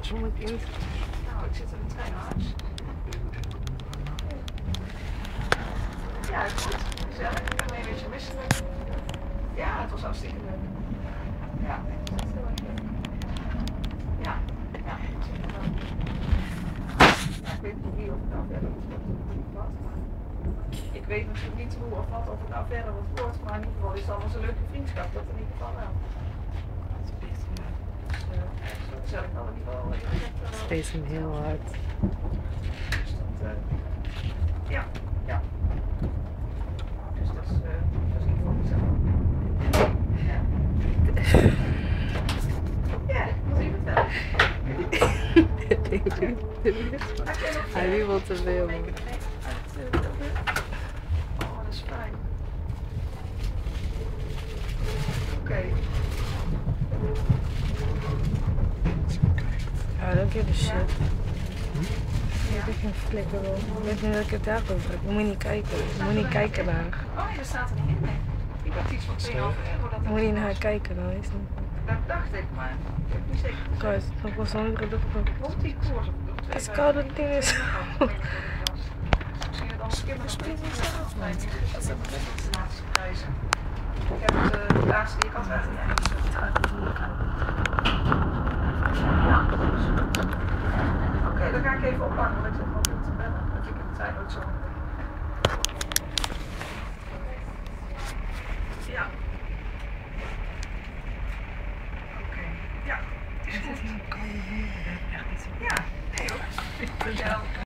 zonder kind. Nou, ik zit in het treinhuis. Ja, goed. Gezellig. Ik ben een beetje misselijk. Ja, het was hartstikke leuk. Ja, het was heel erg leuk. Ja, ja, hartstikke leuk. Ja, ik weet niet wie of het nou verder wordt of wat, maar ik weet natuurlijk niet hoe of wat of het nou verder wordt, maar in ieder geval is het allemaal zo'n leuke vriendschap, dat in ieder geval wel. Dat is best wel. Dus zo gezellig al in ieder geval. Steeds hem heel hard. Dus dat, ja, ja. Dus dat is in ieder geval gezellig. Ja. Ja, wat zie je vertellen? Hij wiebelt te veel. Oh, dat is fijn. Oké. I don't give a shit. Ik heb geen flikker op. Ik weet niet dat ik het daarover heb. Je moet niet kijken. Je moet niet kijken naar. Oh nee, dat staat er niet in, nee. Ik dacht iets van 2,5 euro. Je moet niet naar haar kijken, dan is het niet. Dat dacht ik, maar ik heb niet zeker. Kijk, dat was een andere dochter. Komt die koers op? Het is koud, dat ding is. Misschien het anders kinderen nog niet zelf. Nee, niet. Dat zijn de laatste prijzen. Ik heb het de laatste die ik had uit. Oké, dan ga ik even ophangen, want ik zit nog te bellen. Want ik heb de tijd ook zo.